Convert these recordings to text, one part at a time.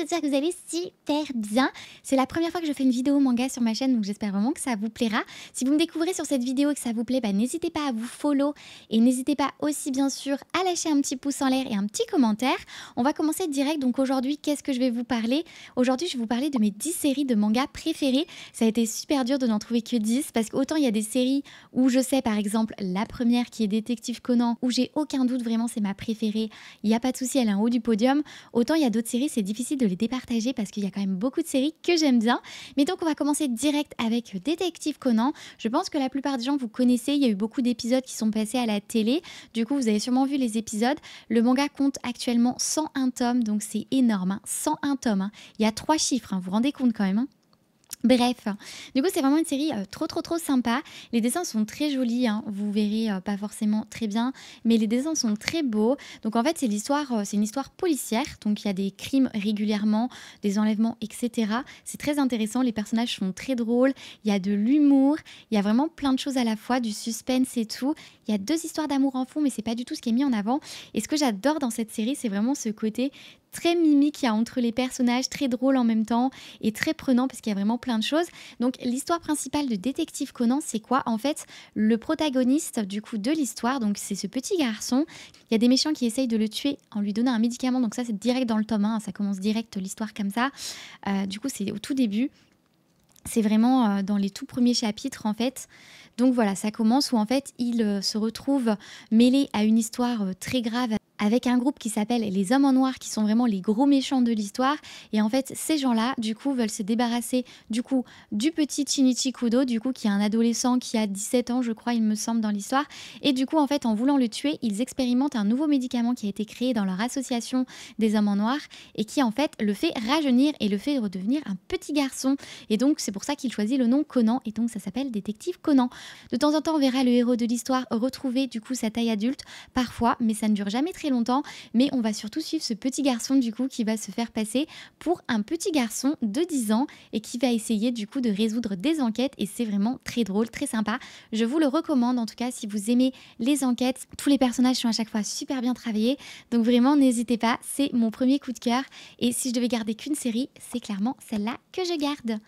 j'espère que vous allez super bien. C'est la première fois que je fais une vidéo manga sur ma chaîne, donc j'espère vraiment que ça vous plaira. Si vous me découvrez sur cette vidéo et que ça vous plaît, n'hésitez pas à vous follow et n'hésitez pas aussi bien sûr à lâcher un petit pouce en l'air et un petit commentaire. On va commencer direct, donc aujourd'hui, qu'est-ce que je vais vous parler? Aujourd'hui, je vais vous parler de mes 10 séries de manga préférées. Ça a été super dur de n'en trouver que 10 parce qu'autant il y a des séries où je sais par exemple la première qui est Détective Conan, où j'ai aucun doute, vraiment c'est ma préférée, il n'y a pas de souci, elle est en haut du podium. Autant il y a d'autres séries, c'est difficile de les départager parce qu'il y a quand même beaucoup de séries que j'aime bien. Mais donc on va commencer direct avec Détective Conan. Je pense que la plupart des gens vous connaissez, il y a eu beaucoup d'épisodes qui sont passés à la télé. Du coup vous avez sûrement vu les épisodes. Le manga compte actuellement 101 tomes, donc c'est énorme, hein. 101 tomes, hein. Il y a 3 chiffres, hein. Vous vous rendez compte quand même, hein. Bref, du coup c'est vraiment une série trop sympa. Les dessins sont très jolis, hein. Vous verrez pas forcément très bien, mais les dessins sont très beaux. Donc en fait c'est une histoire policière, donc il y a des crimes régulièrement, des enlèvements, etc. C'est très intéressant, les personnages sont très drôles, il y a de l'humour, il y a vraiment plein de choses à la fois, du suspense et tout. Il y a 2 histoires d'amour en fond, mais c'est pas du tout ce qui est mis en avant. Et ce que j'adore dans cette série, c'est vraiment ce côté très mimique qu'il y a entre les personnages, très drôle en même temps et très prenant parce qu'il y a vraiment plein de choses. Donc l'histoire principale de Détective Conan, c'est quoi? En fait, le protagoniste du coup de l'histoire, donc c'est ce petit garçon. Il y a des méchants qui essayent de le tuer en lui donnant un médicament. Donc ça c'est direct dans le tome 1, ça commence direct l'histoire comme ça. Du coup c'est au tout début. C'est vraiment dans les tout premiers chapitres en fait. Donc voilà, ça commence où en fait il se retrouve mêlé à une histoire très grave avec un groupe qui s'appelle les Hommes en Noir, qui sont vraiment les gros méchants de l'histoire. Et en fait, ces gens-là, du coup, veulent se débarrasser du coup du petit Shinichi Kudo, du coup, qui est un adolescent qui a 17 ans, je crois, il me semble, dans l'histoire. Et du coup, en fait, en voulant le tuer, ils expérimentent un nouveau médicament qui a été créé dans leur association des Hommes en Noir et qui, en fait, le fait rajeunir et le fait redevenir un petit garçon. Et donc, c'est pour ça qu'il choisit le nom Conan. Et donc, ça s'appelle Détective Conan. De temps en temps, on verra le héros de l'histoire retrouver, du coup, sa taille adulte, parfois, mais ça ne dure jamais très longtemps, mais on va surtout suivre ce petit garçon du coup qui va se faire passer pour un petit garçon de 10 ans et qui va essayer du coup de résoudre des enquêtes et c'est vraiment très drôle, très sympa. Je vous le recommande en tout cas si vous aimez les enquêtes. Tous les personnages sont à chaque fois super bien travaillés, donc vraiment n'hésitez pas, c'est mon premier coup de cœur et si je devais garder qu'une série, c'est clairement celle-là que je garde.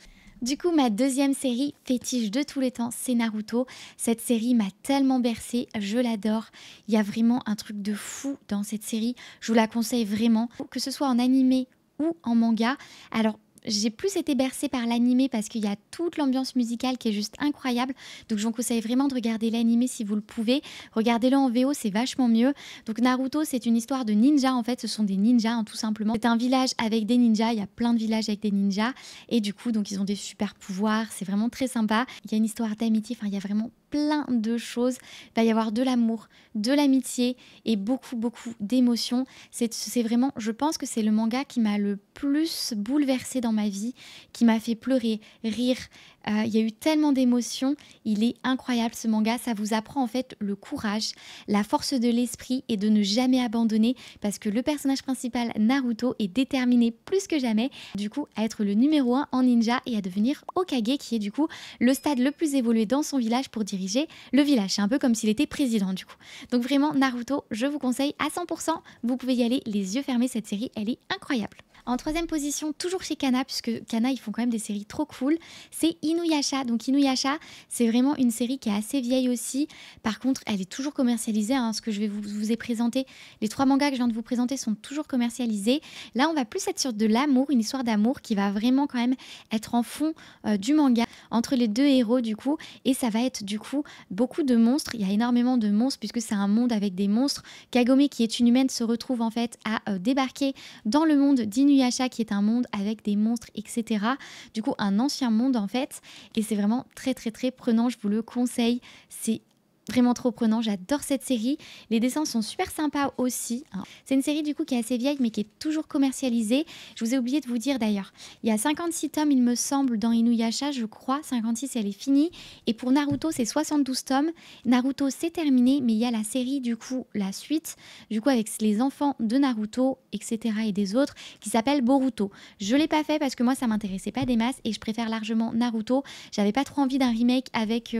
Du coup, ma deuxième série fétiche de tous les temps, c'est Naruto. Cette série m'a tellement bercée, je l'adore. Il y a vraiment un truc de fou dans cette série. Je vous la conseille vraiment, que ce soit en animé ou en manga. Alors, j'ai plus été bercée par l'animé parce qu'il y a toute l'ambiance musicale qui est juste incroyable. Donc, je vous conseille vraiment de regarder l'animé si vous le pouvez. Regardez-le en VO, c'est vachement mieux. Donc, Naruto, c'est une histoire de ninjas. En fait, ce sont des ninjas, hein, tout simplement. C'est un village avec des ninjas. Il y a plein de villages avec des ninjas. Et du coup, donc, ils ont des super pouvoirs. C'est vraiment très sympa. Il y a une histoire d'amitié. Enfin, il y a vraiment plein de choses. Il va y avoir de l'amour, de l'amitié et beaucoup d'émotions. C'est vraiment, je pense que c'est le manga qui m'a le plus bouleversée dans ma vie, qui m'a fait pleurer, rire. Il y a eu tellement d'émotions. Il est incroyable ce manga. Ça vous apprend en fait le courage, la force de l'esprit et de ne jamais abandonner parce que le personnage principal Naruto est déterminé plus que jamais du coup à être le numéro 1 en ninja et à devenir Hokage qui est du coup le stade le plus évolué dans son village pour diriger le village. C'est un peu comme s'il était président du coup. Donc vraiment Naruto, je vous conseille à 100%. Vous pouvez y aller les yeux fermés, cette série, elle est incroyable. En troisième position, toujours chez Kana, puisque Kana, ils font quand même des séries trop cool, c'est Inuyasha. Donc Inuyasha, c'est vraiment une série qui est assez vieille aussi. Par contre, elle est toujours commercialisée, hein, ce que je vais vous ai présenté. Les 3 mangas que je viens de vous présenter sont toujours commercialisés. Là, on va plus être sur de l'amour, une histoire d'amour qui va vraiment quand même être en fond du manga, entre les 2 héros du coup. Et ça va être du coup beaucoup de monstres. Il y a énormément de monstres, puisque c'est un monde avec des monstres. Kagome, qui est une humaine, se retrouve en fait à débarquer dans le monde d'Inuyasha, qui est un monde avec des monstres, etc. Du coup, un ancien monde en fait. Et c'est vraiment très prenant, je vous le conseille. C'est vraiment trop prenant, j'adore cette série. Les dessins sont super sympas aussi, hein. C'est une série du coup qui est assez vieille mais qui est toujours commercialisée. Je vous ai oublié de vous dire d'ailleurs, il y a 56 tomes il me semble dans Inuyasha, je crois, 56 elle est finie. Et pour Naruto c'est 72 tomes. Naruto c'est terminé mais il y a la série du coup, la suite, du coup avec les enfants de Naruto, etc. et des autres qui s'appelle Boruto. Je l'ai pas fait parce que moi ça m'intéressait pas des masses et je préfère largement Naruto. J'avais pas trop envie d'un remake avec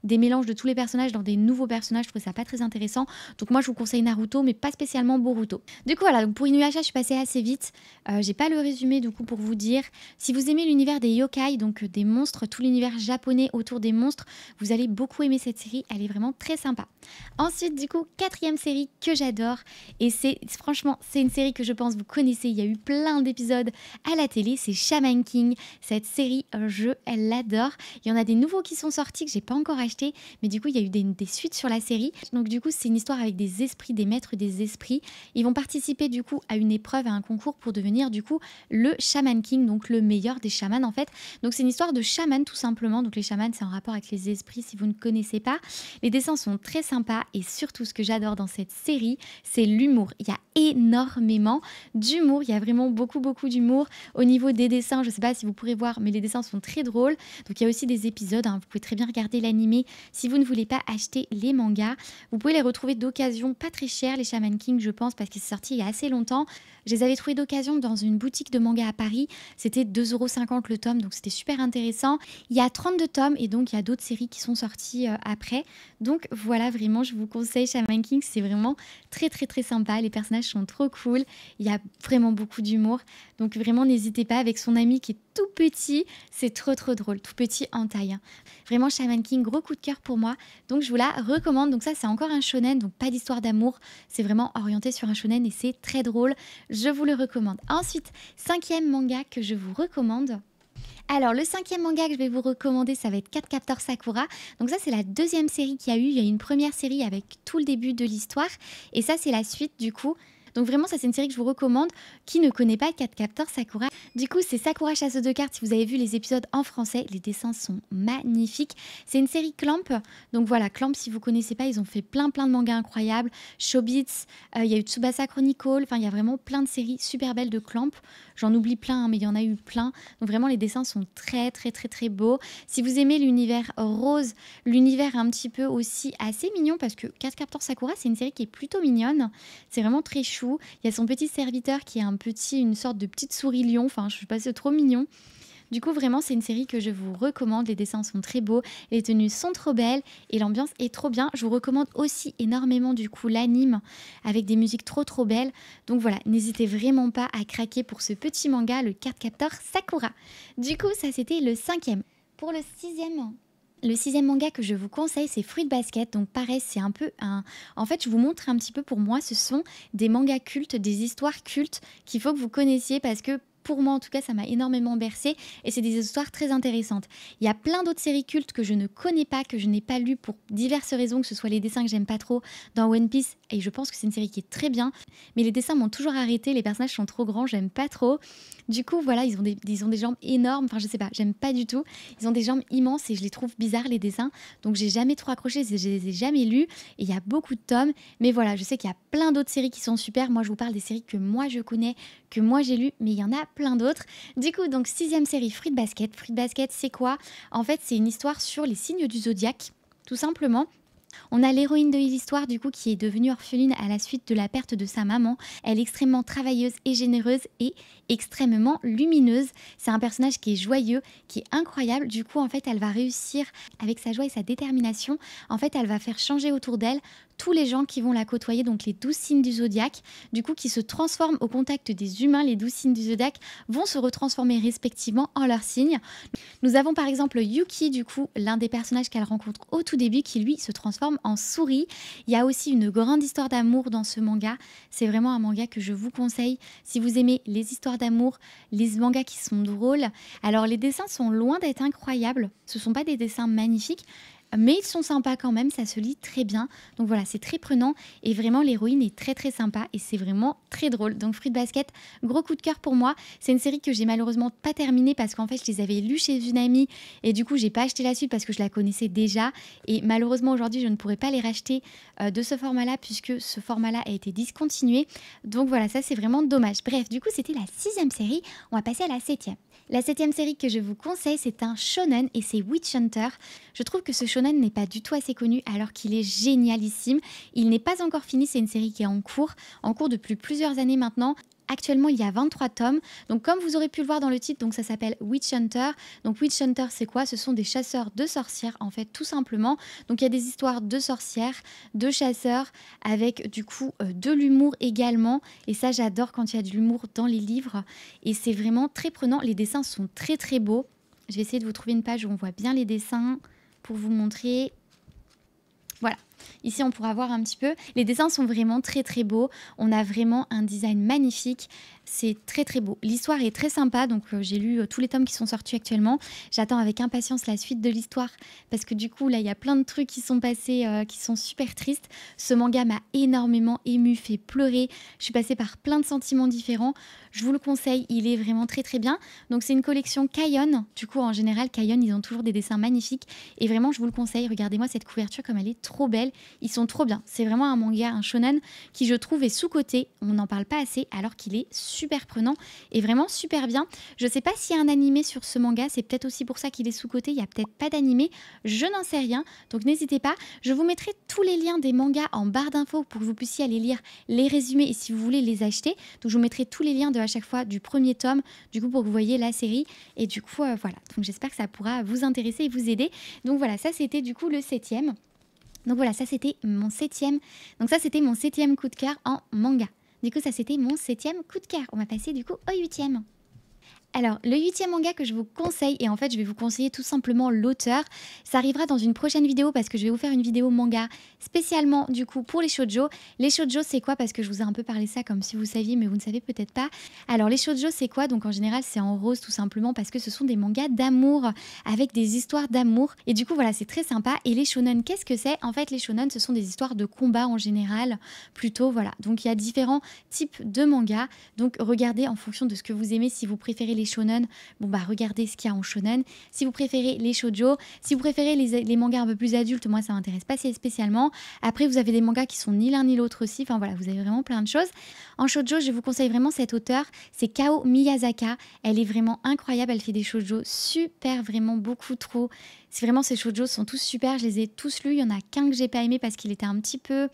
des mélanges de tous les personnages dans sur des nouveaux personnages, je trouve ça pas très intéressant. Donc moi je vous conseille Naruto, mais pas spécialement Boruto. Du coup voilà, donc pour Inuyasha je suis passée assez vite. J'ai pas le résumé du coup pour vous dire. Si vous aimez l'univers des yokai, donc des monstres, tout l'univers japonais autour des monstres, vous allez beaucoup aimer cette série, elle est vraiment très sympa. Ensuite du coup, quatrième série que j'adore, et franchement c'est une série que je pense vous connaissez, il y a eu plein d'épisodes à la télé, c'est Shaman King. Cette série, je l'adore. Il y en a des nouveaux qui sont sortis que j'ai pas encore acheté, mais du coup il y a eu des suites sur la série. Donc du coup c'est une histoire avec des esprits, des maîtres des esprits. Ils vont participer du coup à une épreuve, à un concours pour devenir du coup le Shaman King, donc le meilleur des chamans en fait. Donc c'est une histoire de chaman tout simplement. Donc les chamans c'est en rapport avec les esprits si vous ne connaissez pas. Les dessins sont très sympas et surtout ce que j'adore dans cette série, c'est l'humour. Il y a énormément d'humour, il y a vraiment beaucoup d'humour. Au niveau des dessins, je ne sais pas si vous pourrez voir, mais les dessins sont très drôles. Donc il y a aussi des épisodes, vous pouvez très bien regarder l'animé si vous ne voulez pas acheter les mangas. Vous pouvez les retrouver d'occasion, pas très cher, les Shaman King je pense, parce qu'ils sont sortis il y a assez longtemps. Je les avais trouvés d'occasion dans une boutique de manga à Paris, c'était 2,50 € le tome, donc c'était super intéressant. Il y a 32 tomes et donc il y a d'autres séries qui sont sorties après. Donc voilà, vraiment je vous conseille Shaman King, c'est vraiment très sympa, les personnages sont trop cool, il y a vraiment beaucoup d'humour. Donc vraiment n'hésitez pas, avec son ami qui est tout petit, c'est trop drôle, tout petit en taille. Vraiment Shaman King, gros coup de cœur pour moi, donc je vous la recommande. Donc ça c'est encore un shonen, donc pas d'histoire d'amour, c'est vraiment orienté sur un shonen et c'est très drôle, je vous le recommande. Ensuite, cinquième manga que je vous recommande. Alors le cinquième manga que je vais vous recommander, ça va être Cardcaptor Sakura. Donc ça c'est la deuxième série qu'il y a eu. Il y a eu une première série avec tout le début de l'histoire et ça c'est la suite du coup. Donc vraiment ça c'est une série que je vous recommande. Qui ne connaît pas Cardcaptor Sakura? Du coup c'est Sakura chasseuse de cartes. Si vous avez vu les épisodes en français, les dessins sont magnifiques. C'est une série Clamp. Donc voilà, Clamp si vous connaissez pas, ils ont fait plein de mangas incroyables. Chobits, il y a eu Tsubasa Chronicle. Enfin il y a vraiment plein de séries super belles de Clamp. J'en oublie plein, mais il y en a eu plein. Donc vraiment, les dessins sont très beaux. Si vous aimez l'univers rose, l'univers un petit peu aussi assez mignon, parce que Cardcaptor Sakura, c'est une série qui est plutôt mignonne. C'est vraiment très chou. Il y a son petit serviteur qui est une sorte de petite souris lion. Enfin, je sais pas, c'est trop mignon. Du coup, vraiment, c'est une série que je vous recommande. Les dessins sont très beaux, les tenues sont trop belles et l'ambiance est trop bien. Je vous recommande aussi énormément, du coup, l'anime avec des musiques trop belles. Donc voilà, n'hésitez vraiment pas à craquer pour ce petit manga, le Cardcaptor Sakura. Du coup, ça, c'était le cinquième. Pour le sixième manga que je vous conseille, c'est Fruit Basket. Donc pareil, c'est un peu un... En fait, je vous montre un petit peu, pour moi, ce sont des mangas cultes, des histoires cultes qu'il faut que vous connaissiez parce que pour moi, en tout cas, ça m'a énormément bercé et c'est des histoires très intéressantes. Il y a plein d'autres séries cultes que je ne connais pas, que je n'ai pas lues pour diverses raisons, que ce soit les dessins que j'aime pas trop dans One Piece, et je pense que c'est une série qui est très bien, mais les dessins m'ont toujours arrêté, les personnages sont trop grands, j'aime pas trop. Du coup, voilà, ils ont des jambes énormes, enfin je sais pas, j'aime pas du tout. Ils ont des jambes immenses et je les trouve bizarres les dessins, donc j'ai jamais trop accroché, je les ai jamais lus, et il y a beaucoup de tomes, mais voilà, je sais qu'il y a plein d'autres séries qui sont super. Moi, je vous parle des séries que moi je connais, que moi j'ai lues, mais il y en a plein d'autres. Du coup, donc sixième série, Fruit Basket. Fruit Basket, c'est quoi? En fait, c'est une histoire sur les signes du zodiaque, tout simplement. On a l'héroïne de l'histoire du coup qui est devenue orpheline à la suite de la perte de sa maman. Elle est extrêmement travailleuse et généreuse et extrêmement lumineuse. C'est un personnage qui est joyeux, qui est incroyable. Du coup, en fait, elle va réussir avec sa joie et sa détermination. En fait, elle va faire changer autour d'elle tous les gens qui vont la côtoyer, donc les 12 signes du zodiaque, du coup qui se transforment au contact des humains. Les 12 signes du zodiaque vont se retransformer respectivement en leurs signes. Nous avons par exemple Yuki, du coup l'un des personnages qu'elle rencontre au tout début, qui lui se transforme en souris. Il y a aussi une grande histoire d'amour dans ce manga. C'est vraiment un manga que je vous conseille si vous aimez les histoires d'amour, les mangas qui sont drôles. Alors les dessins sont loin d'être incroyables, ce ne sont pas des dessins magnifiques, mais ils sont sympas quand même, ça se lit très bien. Donc voilà, c'est très prenant et vraiment l'héroïne est très sympa et c'est vraiment très drôle. Donc Fruit Basket, gros coup de cœur pour moi. C'est une série que j'ai malheureusement pas terminée parce qu'en fait je les avais lues chez une amie et du coup j'ai pas acheté la suite parce que je la connaissais déjà, et malheureusement aujourd'hui je ne pourrais pas les racheter de ce format-là puisque ce format-là a été discontinué. Donc voilà, ça c'est vraiment dommage. Bref, du coup c'était la sixième série, on va passer à la septième. La septième série que je vous conseille, c'est un shonen et c'est Witch Hunter. Je trouve que ce shonen n'est pas du tout assez connu alors qu'il est génialissime. Il n'est pas encore fini, c'est une série qui est en cours depuis plusieurs années maintenant. Actuellement, il y a 23 tomes. Donc, comme vous aurez pu le voir dans le titre, donc ça s'appelle Witch Hunter. Donc, Witch Hunter, c'est quoi? Ce sont des chasseurs de sorcières, en fait, tout simplement. Donc, il y a des histoires de sorcières, de chasseurs, avec du coup de l'humour également. Et ça, j'adore quand il y a de l'humour dans les livres. Et c'est vraiment très prenant. Les dessins sont très, très beaux. Je vais essayer de vous trouver une page où on voit bien les dessins pour vous montrer. Voilà. Ici, on pourra voir un petit peu. Les dessins sont vraiment très très beaux. On a vraiment un design magnifique. C'est très très beau. L'histoire est très sympa. Donc, j'ai lu tous les tomes qui sont sortis actuellement. J'attends avec impatience la suite de l'histoire parce que du coup, là, il y a plein de trucs qui sont passés qui sont super tristes. Ce manga m'a énormément ému, fait pleurer. Je suis passée par plein de sentiments différents. Je vous le conseille. Il est vraiment très très bien. Donc, c'est une collection Kaion. Du coup, en général, Kaion, ils ont toujours des dessins magnifiques. Et vraiment, je vous le conseille. Regardez-moi cette couverture comme elle est trop belle. Ils sont trop bien. C'est vraiment un manga, un shonen qui je trouve est sous-coté. On n'en parle pas assez alors qu'il est super prenant et vraiment super bien. Je sais pas s'il y a un animé sur ce manga. C'est peut-être aussi pour ça qu'il est sous-coté. Il n'y a peut-être pas d'animé. Je n'en sais rien. Donc n'hésitez pas. Je vous mettrai tous les liens des mangas en barre d'infos pour que vous puissiez aller lire les résumés et si vous voulez les acheter. Donc je vous mettrai tous les liens de à chaque fois du premier tome du coup pour que vous voyez la série. Et du coup voilà. Donc j'espère que ça pourra vous intéresser et vous aider. Donc voilà, ça c'était du coup le 7e. Donc voilà, ça c'était mon 7e. Donc ça c'était mon 7e coup de cœur en manga. Du coup ça c'était mon 7e coup de cœur. On va passer du coup au 8e. Alors, le 8e manga que je vous conseille, et en fait je vais vous conseiller tout simplement l'auteur, ça arrivera dans une prochaine vidéo parce que je vais vous faire une vidéo manga spécialement du coup pour les shoujo. Les shoujo c'est quoi? Parce que je vous ai un peu parlé ça comme si vous saviez mais vous ne savez peut-être pas. Alors les shoujo c'est quoi? Donc en général c'est en rose tout simplement parce que ce sont des mangas d'amour avec des histoires d'amour. Et du coup voilà c'est très sympa. Et les shonen qu'est-ce que c'est? En fait les shonen ce sont des histoires de combat en général plutôt voilà. Donc il y a différents types de mangas. Donc regardez en fonction de ce que vous aimez si vous préférez les shonen, bon bah regardez ce qu'il y a en shonen. Si vous préférez les shoujo, si vous préférez les mangas un peu plus adultes, moi ça m'intéresse pas spécialement. Après vous avez des mangas qui sont ni l'un ni l'autre aussi, enfin voilà, vous avez vraiment plein de choses. En shoujo, je vous conseille vraiment cette auteure, c'est Kao Miyazaka. Elle est vraiment incroyable, elle fait des shoujo super, vraiment beaucoup trop. C'est vraiment ces shoujo sont tous super, je les ai tous lus, il y en a qu'un que j'ai pas aimé parce qu'il était un petit peu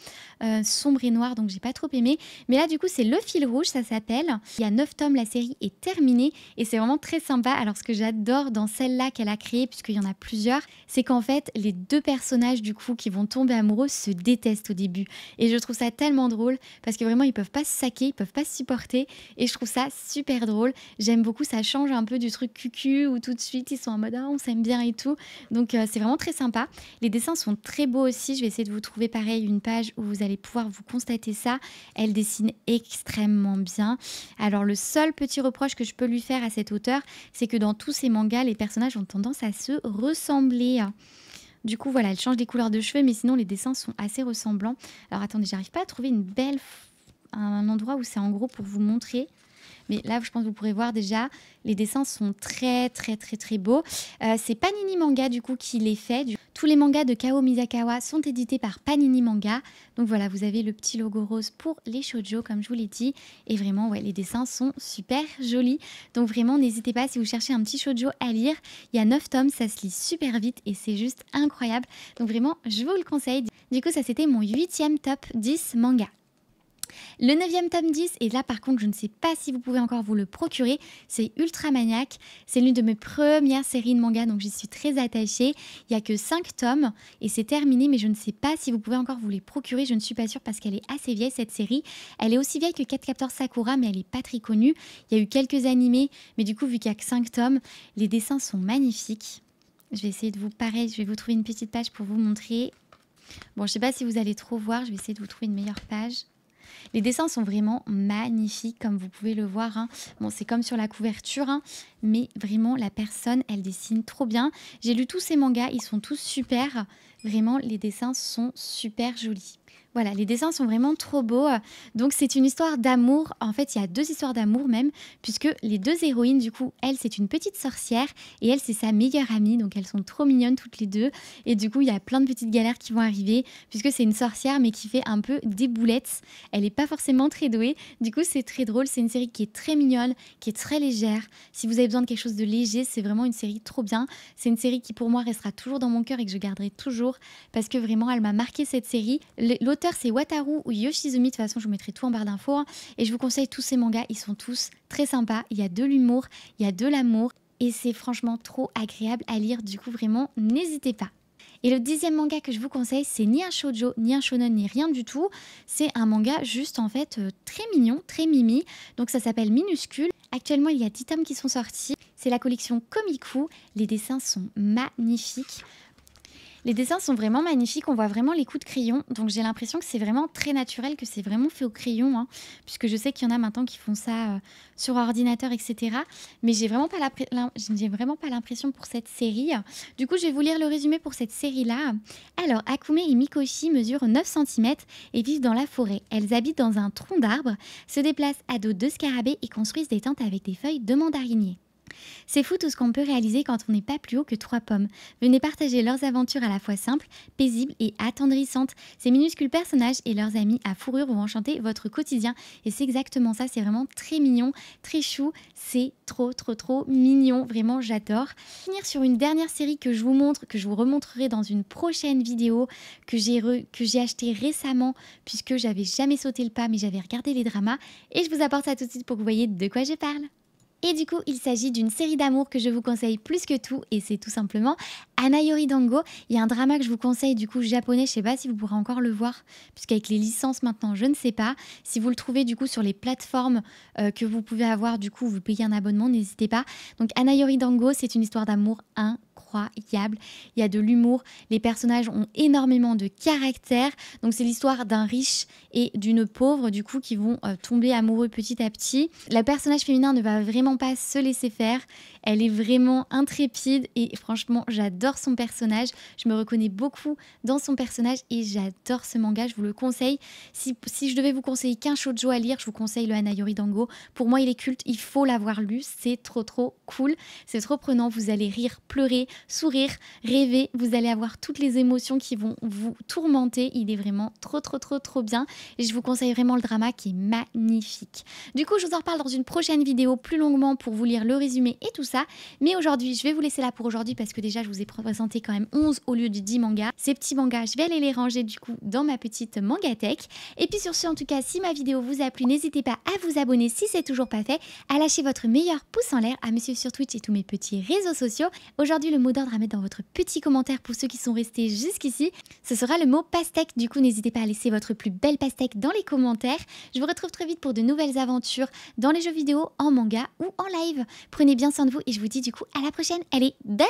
sombre et noir donc j'ai pas trop aimé. Mais là du coup c'est Le Fil Rouge, ça s'appelle. Il y a 9 tomes, la série est terminée et c'est vraiment très sympa. Alors ce que j'adore dans celle-là qu'elle a créée, puisqu'il y en a plusieurs, c'est qu'en fait les deux personnages du coup qui vont tomber amoureux se détestent au début. Et je trouve ça tellement drôle parce que vraiment ils peuvent pas se saquer, ils peuvent pas se supporter et je trouve ça super drôle. J'aime beaucoup, ça change un peu du truc cucu où tout de suite ils sont en mode ah, on s'aime bien et tout. Donc c'est vraiment très sympa. Les dessins sont très beaux aussi. Je vais essayer de vous trouver pareil une page où vous allez pouvoir vous constater ça. Elle dessine extrêmement bien. Alors le seul petit reproche que je peux lui faire à cet auteur, c'est que dans tous ses mangas, les personnages ont tendance à se ressembler. Du coup, voilà, elle change des couleurs de cheveux, mais sinon les dessins sont assez ressemblants. Alors attendez, j'arrive pas à trouver un endroit où c'est en gros pour vous montrer. Mais là, je pense que vous pourrez voir déjà, les dessins sont très très très très beaux. C'est Panini Manga du coup qui les fait. Tous les mangas de Kao Miyazaki sont édités par Panini Manga. Donc voilà, vous avez le petit logo rose pour les shoujo comme je vous l'ai dit. Et vraiment, ouais, les dessins sont super jolis. Donc vraiment, n'hésitez pas si vous cherchez un petit shoujo à lire. Il y a 9 tomes, ça se lit super vite et c'est juste incroyable. Donc vraiment, je vous le conseille. Du coup, ça c'était mon 8e top 10 manga. Le 9e tome 10, et là par contre je ne sais pas si vous pouvez encore vous le procurer, c'est Ultramaniac. C'est l'une de mes premières séries de manga donc j'y suis très attachée. Il n'y a que 5 tomes et c'est terminé mais je ne sais pas si vous pouvez encore vous les procurer, je ne suis pas sûre parce qu'elle est assez vieille cette série. Elle est aussi vieille que 4 Capteurs Sakura mais elle n'est pas très connue. Il y a eu quelques animés mais du coup vu qu'il n'y a que 5 tomes, les dessins sont magnifiques. Je vais essayer de vous, pareil, je vais vous trouver une petite page pour vous montrer. Bon je ne sais pas si vous allez trop voir, je vais essayer de vous trouver une meilleure page. Les dessins sont vraiment magnifiques comme vous pouvez le voir. Hein. Bon, c'est comme sur la couverture, hein, mais vraiment la personne, elle dessine trop bien. J'ai lu tous ces mangas, ils sont tous super. Vraiment, les dessins sont super jolis. Voilà, les dessins sont vraiment trop beaux. Donc c'est une histoire d'amour. En fait, il y a 2 histoires d'amour même, puisque les 2 héroïnes, du coup, elle, c'est une petite sorcière et elle, c'est sa meilleure amie. Donc elles sont trop mignonnes toutes les deux. Et du coup, il y a plein de petites galères qui vont arriver, puisque c'est une sorcière, mais qui fait un peu des boulettes. Elle n'est pas forcément très douée. Du coup, c'est très drôle. C'est une série qui est très mignonne, qui est très légère. Si vous avez besoin de quelque chose de léger, c'est vraiment une série trop bien. C'est une série qui, pour moi, restera toujours dans mon cœur et que je garderai toujours, parce que vraiment, elle m'a marqué cette série. L'auteur c'est Wataru Yoshizumi, de toute façon je vous mettrai tout en barre d'infos. Hein. Et je vous conseille tous ces mangas, ils sont tous très sympas. Il y a de l'humour, il y a de l'amour et c'est franchement trop agréable à lire. Du coup vraiment n'hésitez pas. Et le 10e manga que je vous conseille, c'est ni un shoujo, ni un shonen, ni rien du tout. C'est un manga juste en fait très mignon, très mimi. Donc ça s'appelle Minuscule. Actuellement, il y a 10 tomes qui sont sortis. C'est la collection Komiku. Les dessins sont magnifiques. Les dessins sont vraiment magnifiques, on voit vraiment les coups de crayon, donc j'ai l'impression que c'est vraiment très naturel, que c'est vraiment fait au crayon, hein, puisque je sais qu'il y en a maintenant qui font ça sur ordinateur, etc. Mais j'ai vraiment pas l'impression pour cette série. Du coup, je vais vous lire le résumé pour cette série-là. Alors, Akume et Mikoshi mesurent 9 cm et vivent dans la forêt. Elles habitent dans un tronc d'arbre, se déplacent à dos de scarabées et construisent des tentes avec des feuilles de mandarinier. C'est fou tout ce qu'on peut réaliser quand on n'est pas plus haut que 3 pommes. Venez partager leurs aventures à la fois simples, paisibles et attendrissantes. Ces minuscules personnages et leurs amis à fourrure vont enchanter votre quotidien. Et c'est exactement ça, c'est vraiment très mignon, très chou. C'est trop mignon, vraiment j'adore. Finir sur une dernière série que je vous montre, que je vous remontrerai dans une prochaine vidéo que j'ai acheté récemment puisque j'avais jamais sauté le pas mais j'avais regardé les dramas. Et je vous apporte ça tout de suite pour que vous voyez de quoi je parle. Et du coup, il s'agit d'une série d'amour que je vous conseille plus que tout, et c'est tout simplement Hanayori Dango. Il y a un drama que je vous conseille du coup japonais, je sais pas si vous pourrez encore le voir, puisqu'avec les licences maintenant, je ne sais pas. Si vous le trouvez du coup sur les plateformes que vous pouvez avoir, du coup vous payez un abonnement, n'hésitez pas. Donc Hanayori Dango, c'est une histoire d'amour incroyable. Il y a de l'humour, les personnages ont énormément de caractère. Donc c'est l'histoire d'un riche et d'une pauvre du coup qui vont tomber amoureux petit à petit. Le personnage féminin ne va vraiment pas se laisser faire. Elle est vraiment intrépide et franchement j'adore son personnage. Je me reconnais beaucoup dans son personnage et j'adore ce manga, je vous le conseille. Si je devais vous conseiller qu'un shoujo à lire, je vous conseille le Hanayori Dango. Pour moi il est culte, il faut l'avoir lu, c'est trop cool. C'est trop prenant, vous allez rire, pleurer, sourire, rêver, vous allez avoir toutes les émotions qui vont vous tourmenter. Il est vraiment trop bien et je vous conseille vraiment le drama qui est magnifique. Du coup je vous en reparle dans une prochaine vidéo plus longuement pour vous lire le résumé et tout ça, mais aujourd'hui je vais vous laisser là pour aujourd'hui parce que déjà je vous ai présenté quand même 11 au lieu de 10 mangas. Ces petits mangas je vais aller les ranger du coup dans ma petite mangatech. Et puis sur ce, en tout cas, si ma vidéo vous a plu, n'hésitez pas à vous abonner si c'est toujours pas fait, à lâcher votre meilleur pouce en l'air, à me suivre sur Twitch et tous mes petits réseaux sociaux. Aujourd'hui le mot d'ordre à mettre dans votre petit commentaire pour ceux qui sont restés jusqu'ici, ce sera le mot pastèque. Du coup n'hésitez pas à laisser votre plus belle pastèque dans les commentaires. Je vous retrouve très vite pour de nouvelles aventures dans les jeux vidéo, en manga ou en live. Prenez bien soin de vous et je vous dis du coup à la prochaine. Allez, bye!